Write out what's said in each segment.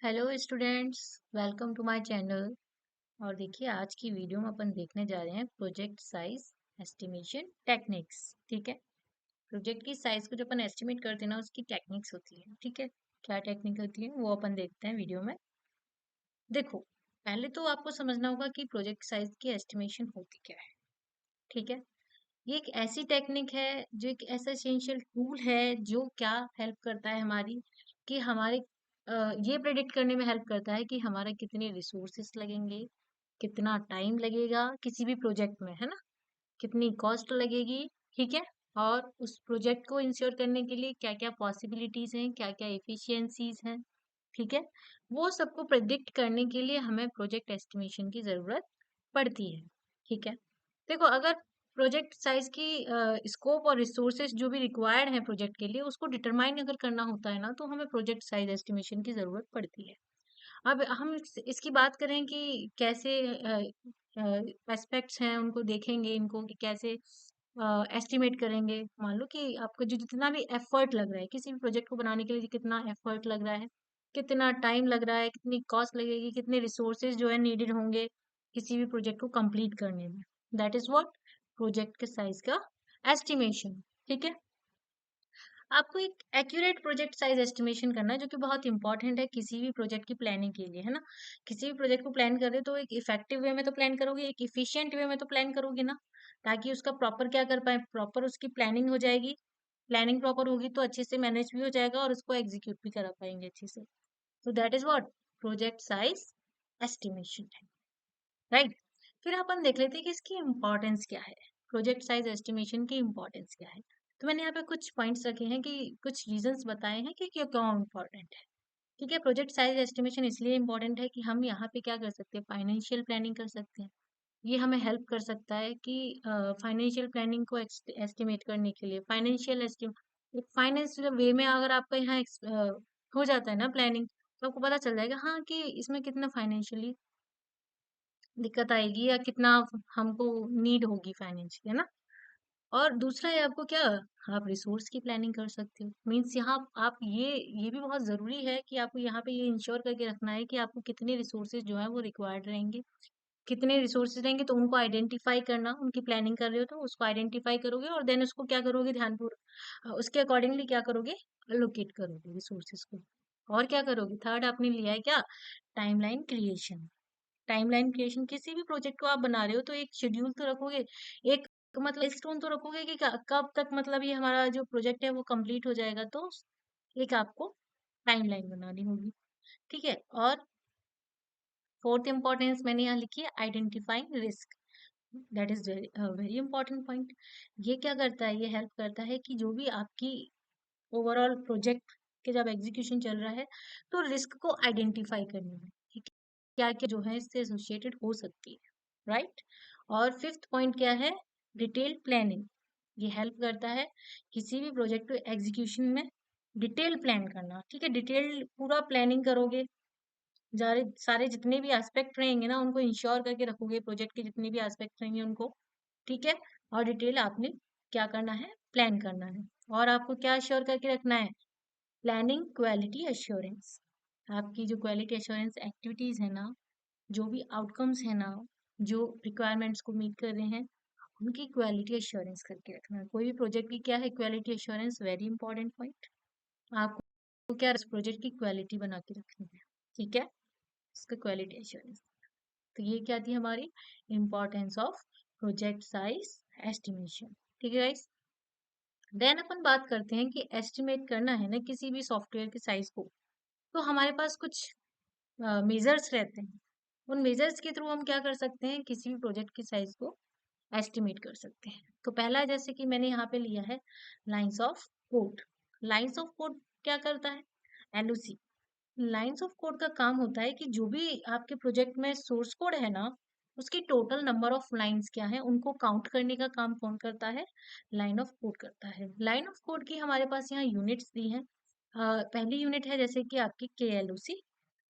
Hello students, welcome to my channel. और देखिए, आज की वीडियो में अपन देखने जा रहे हैं प्रोजेक्ट साइज एस्टिमेशन टेक्निक्स। ठीक है। प्रोजेक्ट की साइज को जो अपन एस्टिमेट करते हैं ना, उसकी टेक्निक्स होती है। ठीक है। क्या टेक्निक होती है वो अपन देखते हैं वीडियो में। देखो, पहले तो आपको समझना होगा कि प्रोजेक्ट साइज की एस्टिमेशन होती क्या है। ठीक है। ये एक ऐसी टेक्निक है, जो एक ऐसा एसेंशियल टूल है जो क्या हेल्प करता है हमारी कि हमारे ये प्रेडिक्ट करने में हेल्प करता है कि हमारा कितने रिसोर्सेस लगेंगे, कितना टाइम लगेगा किसी भी प्रोजेक्ट में, है ना। कितनी कॉस्ट लगेगी। ठीक है। और उस प्रोजेक्ट को इंश्योर करने के लिए क्या क्या पॉसिबिलिटीज हैं, क्या क्या एफिशिएंसीज हैं। ठीक है। वो सबको प्रेडिक्ट करने के लिए हमें प्रोजेक्ट एस्टिमेशन की जरूरत पड़ती है। ठीक है। देखो, अगर प्रोजेक्ट साइज की स्कोप और रिसोर्सेज जो भी रिक्वायर्ड है प्रोजेक्ट के लिए, उसको डिटरमाइन अगर करना होता है ना, तो हमें प्रोजेक्ट साइज एस्टिमेशन की जरूरत पड़ती है। अब हम इसकी बात करें कि कैसे एस्पेक्ट्स हैं, उनको देखेंगे, इनको कि कैसे एस्टिमेट करेंगे। मान लो कि आपका जो जितना भी एफर्ट लग रहा है किसी भी प्रोजेक्ट को बनाने के लिए, कितना एफर्ट लग रहा है, कितना टाइम लग रहा है, कितनी कॉस्ट लगेगी, कितने रिसोर्सेज जो है नीडेड होंगे किसी भी प्रोजेक्ट को कंप्लीट करने में। दैट इज व्हाट प्रोजेक्ट के साइज का एस्टिमेशन। ठीक है। आपको एक एक्यूरेट प्रोजेक्ट साइज एस्टिमेशन करना है, जो कि बहुत इंपॉर्टेंट है किसी भी प्रोजेक्ट की प्लानिंग के लिए, है ना। किसी भी प्रोजेक्ट को प्लान कर रहे हो तो एक इफेक्टिव वे में तो प्लान करोगे, एक इफिशिएंट वे में तो प्लान करोगे ना, ताकि उसका प्रॉपर क्या कर पाए, प्रॉपर उसकी प्लानिंग हो जाएगी। प्लानिंग प्रॉपर होगी तो अच्छे से मैनेज भी हो जाएगा और उसको एग्जीक्यूट भी करा पाएंगे अच्छे से। तो that is what project size estimation है। राइट। फिर अपन देख लेते हैं कि इसकी इम्पोर्टेंस क्या है। प्रोजेक्ट साइज एस्टिमेशन की इम्पोर्टेंस क्या है। तो मैंने यहाँ पे कुछ पॉइंट्स रखे हैं कि कुछ रीजंस बताए हैं कि क्यों क्यों इम्पोर्टेंट है। ठीक है। प्रोजेक्ट साइज एस्टिमेशन इसलिए इम्पोर्टेंट है कि हम यहाँ पे क्या कर सकते हैं, फाइनेंशियल प्लानिंग कर सकते हैं। ये हमें हेल्प कर सकता है कि फाइनेंशियल प्लानिंग को एस्टिमेट करने के लिए फाइनेंशियल एस्टिमेट, फाइनेंशियल वे में अगर आपका यहाँ हो जाता है ना प्लानिंग, तो आपको पता चल जाएगा हाँ कि इसमें कितना फाइनेंशियली दिक्कत आएगी या कितना हमको नीड होगी फाइनेंशियल, है ना। और दूसरा है आपको क्या, आप रिसोर्स की प्लानिंग कर सकते हो। मीन्स यहाँ आप ये भी बहुत जरूरी है कि आपको यहाँ पे ये इंश्योर करके रखना है कि आपको कितने रिसोर्सेज जो है वो रिक्वायर्ड रहेंगे। कितने रिसोर्सेज रहेंगे तो उनको आइडेंटिफाई करना, उनकी प्लानिंग कर रहे हो तो उसको आइडेंटिफाई करोगे और देन उसको क्या करोगे, ध्यानपूर्वक उसके अकॉर्डिंगली क्या करोगे, अलोकेट करोगे रिसोर्सेज को। और क्या करोगे, थर्ड आपने लिया है क्या, टाइमलाइन क्रिएशन। टाइमलाइन क्रिएशन, किसी भी प्रोजेक्ट को आप बना रहे हो तो एक शेड्यूल तो रखोगे, एक मतलब स्टोन तो रखोगे कि कब तक मतलब ये हमारा जो प्रोजेक्ट है वो कंप्लीट हो जाएगा। तो एक आपको टाइमलाइन बनानी होगी। ठीक है। और फोर्थ इंपॉर्टेंस मैंने यहाँ लिखी है, identifying risk. That is very very important point. ये क्या करता है, ये हेल्प करता है कि जो भी आपकी ओवरऑल प्रोजेक्ट के जब एग्जीक्यूशन चल रहा है, तो रिस्क को आइडेंटिफाई करने में कि क्या क्या जो है इससे एसोसिएटेड हो सकती है। राइट। और फिफ्थ पॉइंट क्या है, डिटेल प्लानिंग। ये हेल्प करता है किसी भी प्रोजेक्ट को एग्जीक्यूशन में डिटेल प्लान करना। ठीक है। डिटेल पूरा प्लानिंग करोगे, सारे सारे जितने भी एस्पेक्ट रहेंगे ना उनको इंश्योर करके रखोगे, प्रोजेक्ट के जितने भी एस्पेक्ट रहेंगे उनको। ठीक है। और डिटेल आपने क्या करना है, प्लान करना है। और आपको क्या श्योर करके रखना है, प्लानिंग क्वालिटी एश्योरेंस। आपकी जो क्वालिटी एश्योरेंस एक्टिविटीज है ना, जो भी आउटकम्स है ना, जो रिक्वायरमेंट्स को मीट कर रहे हैं, उनकी क्वालिटी एश्योरेंस करके रखना है। कोई भी प्रोजेक्ट की क्या है, quality assurance, very important point. आपको क्या इस प्रोजेक्ट की क्वालिटी बना के रखनी है। ठीक है। इसका क्वालिटी एश्योरेंस। तो ये क्या थी हमारी importance of project size estimation. ठीक है गाइस। देन अपन बात करते हैं कि एस्टिमेट करना है ना किसी भी सॉफ्टवेयर के साइज को, तो हमारे पास कुछ मेजर्स रहते हैं। उन मेजर्स के थ्रू हम क्या कर सकते हैं, किसी भी प्रोजेक्ट की साइज को एस्टिमेट कर सकते हैं। तो पहला जैसे कि मैंने यहाँ पे लिया है, lines of code. Lines of code क्या करता है, एलओसी। लाइंस ऑफ कोड का काम होता है कि जो भी आपके प्रोजेक्ट में सोर्स कोड है ना, उसकी टोटल नंबर ऑफ लाइंस क्या है उनको काउंट करने का काम कौन करता है, लाइन ऑफ कोड करता है। लाइन ऑफ कोड की हमारे पास यहाँ यूनिट्स दी हैं। पहली यूनिट है जैसे कि आपकी KLOC,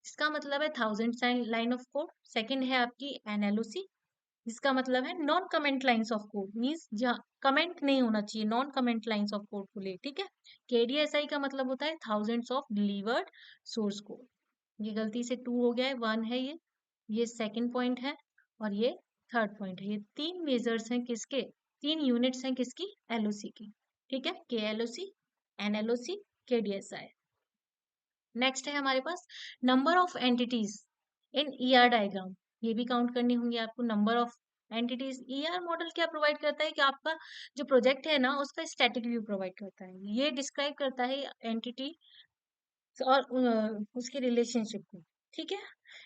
इसका मतलब है thousand line of code. Second है आपकी NLOC, इसका मतलब है non comment lines of code, means जहाँ कमेंट नहीं होना चाहिए, non comment lines of code को ले। ठीक है। KDSI का मतलब होता है thousands of delivered source code. ये गलती से 2 हो गया है, 1 है ये सेकंड पॉइंट है और ये थर्ड पॉइंट है। ये 3 मेजर्स हैं किसके, 3 यूनिट्स हैं किसकी, एलओसी की। ठीक है, के एलओसी, एनएलओसी, केडीएसआई। नेक्स्ट है हमारे पास number of entities in ER diagram. ये भी काउंट करनी होंगी आपको, number of entities. ER model क्या प्रोवाइड करता है कि आपका जो प्रोजेक्ट है ना उसका स्टैटिक व्यू प्रोवाइड करता है। ये डिस्क्राइब करता है एंटिटी और उसके रिलेशनशिप को। ठीक है,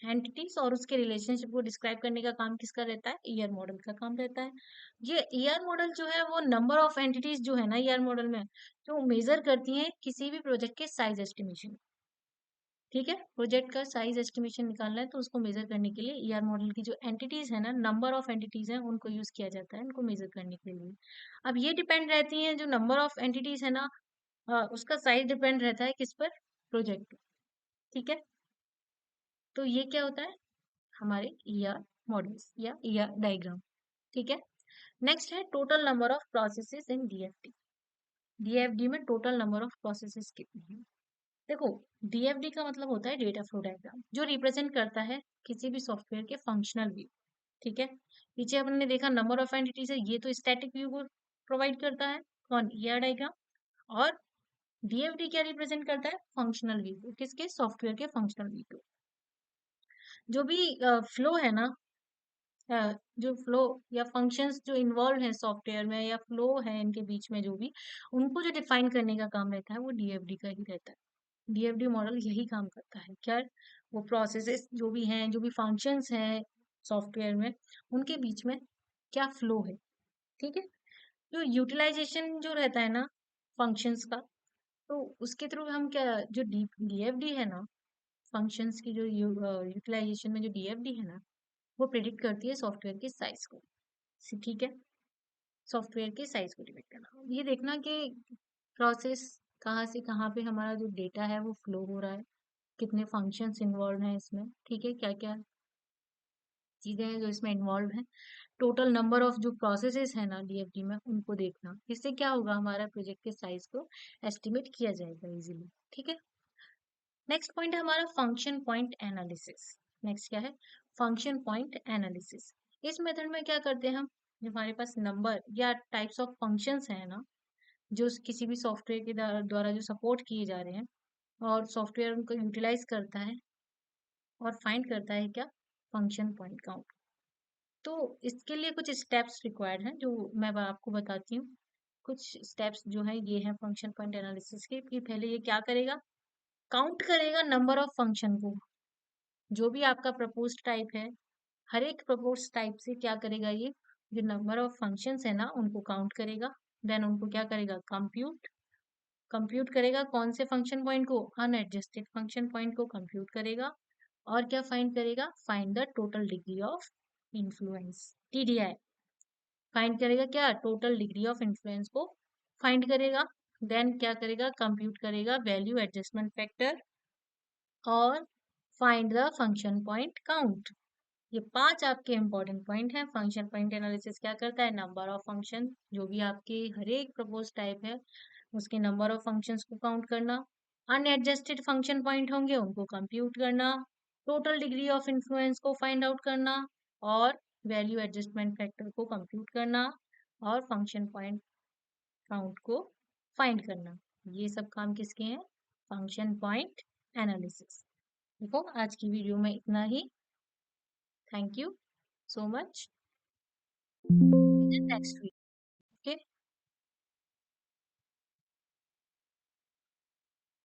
एंटिटीज और उसके रिलेशनशिप को डिस्क्राइब करने का काम किसका रहता है, ईआर मॉडल का काम रहता है। ये ईआर मॉडल जो है वो नंबर ऑफ एंटिटीज जो है ना ईआर मॉडल में, जो मेजर करती है किसी भी प्रोजेक्ट के साइज एस्टिमेशन। ठीक है, प्रोजेक्ट का साइज एस्टिमेशन निकालना है तो उसको मेजर करने के लिए ईआर मॉडल की जो एंटिटीज है ना, नंबर ऑफ एंटिटीज है, उनको यूज किया जाता है उनको मेजर करने के लिए। अब ये डिपेंड रहती है जो नंबर ऑफ एंटिटीज है ना, उसका साइज डिपेंड रहता है किस पर, प्रोजेक्ट। ठीक है, तो ये क्या होता है, हमारे ईआर मॉडल्स या ईआर डायग्राम। ठीक है, नेक्स्ट है total number of processes in DFD. DFD में टोटल नंबर ऑफ प्रोसेसेस कितनी है। देखो, डीएफडी का मतलब होता है डेटा फ्लो डायग्राम, जो रिप्रेजेंट करता है किसी भी सॉफ्टवेयर के फंक्शनल व्यू। ठीक है, पीछे हमने देखा नंबर ऑफ एंटिटीज है, ये तो स्टैटिक व्यू को प्रोवाइड करता है कौन, ईआर डायग्राम। और डीएफडी क्या रिप्रेजेंट करता है, फंक्शनल व्यू, किसके, सॉफ्टवेयर के फंक्शनल व्यू। जो भी फ्लो है ना, जो फ्लो या फंक्शंस जो इन्वॉल्व है सॉफ्टवेयर में या फ्लो है इनके बीच में, जो भी उनको जो डिफाइन करने का काम रहता है वो डीएफडी का ही रहता है। डीएफडी मॉडल यही काम करता है क्या, वो प्रोसेसेस जो भी हैं, जो भी फंक्शंस हैं सॉफ्टवेयर में, उनके बीच में क्या फ्लो है। ठीक है, जो यूटिलाइजेशन जो रहता है ना फंक्शंस का, तो उसके थ्रू हम क्या, जो डीएफडी है ना, फंक्शंस की जो यूटिलाइजेशन में जो डीएफडी है ना, वो प्रिडिक्ट करती है सॉफ्टवेयर के साइज को। ठीक है, सॉफ्टवेयर के साइज को डिपेंड करना, ये देखना कि प्रोसेस कहाँ से कहाँ पे हमारा जो डेटा है वो फ्लो हो रहा है, कितने फंक्शंस इन्वॉल्व हैं इसमें। ठीक है, क्या क्या चीजें हैं जो इसमें इन्वॉल्व हैं, टोटल नंबर ऑफ जो प्रोसेसेस है ना डीएफडी में, उनको देखना। इससे क्या होगा, हमारा प्रोजेक्ट के साइज को एस्टिमेट किया जाएगा इजीली। ठीक है, नेक्स्ट पॉइंट है हमारा फंक्शन पॉइंट एनालिसिस। नेक्स्ट क्या है, फंक्शन पॉइंट एनालिसिस। इस मेथड में क्या करते हैं हम, जो हमारे पास नंबर या टाइप्स ऑफ फंक्शंस हैं ना, जो किसी भी सॉफ्टवेयर के द्वारा जो सपोर्ट किए जा रहे हैं, और सॉफ्टवेयर उनको यूटिलाइज करता है और फाइंड करता है क्या, फंक्शन पॉइंट काउंट। तो इसके लिए कुछ स्टेप्स रिक्वायर्ड हैं जो मैं आपको बताती हूँ। कुछ स्टेप्स जो है ये है फंक्शन पॉइंट एनालिसिस के, कि पहले ये क्या करेगा, काउंट करेगा नंबर ऑफ फंक्शन को। जो भी आपका प्रपोज्ड टाइप है, हर एक प्रपोज्ड टाइप से क्या करेगा ये, जो नंबर ऑफ फंक्शंस है ना उनको काउंट करेगा। देन उनको क्या करेगा, कंप्यूट कंप्यूट करेगा, कौन से फंक्शन पॉइंट को, अनएडजस्टेड फंक्शन पॉइंट को कंप्यूट करेगा। और क्या फाइंड करेगा, find the total degree of influence, TDI. Find करेगा क्या, टोटल डिग्री ऑफ इन्फ्लुएंस को फाइंड करेगा। देन क्या करेगा, कंप्यूट करेगा वैल्यू एडजस्टमेंट फैक्टर, और find the function point count. ये 5 आपके इंपॉर्टेंट पॉइंट हैं। फंक्शन पॉइंट एनालिसिस क्या करता है, नंबर ऑफ फंक्शन, जो भी आपके हर एक प्रपोज टाइप है उसके नंबर ऑफ फंक्शंस को काउंट करना, अनएडजस्टेड फंक्शन पॉइंट होंगे उनको कंप्यूट करना, टोटल डिग्री ऑफ इन्फ्लुएंस को फाइंड आउट करना, और वैल्यू एडजस्टमेंट फैक्टर को कंप्यूट करना, और फंक्शन पॉइंट काउंट को फाइंड करना। ये सब काम किसके हैं, फंक्शन पॉइंट एनालिसिस। देखो, आज की वीडियो में इतना ही। Thank you so much. Next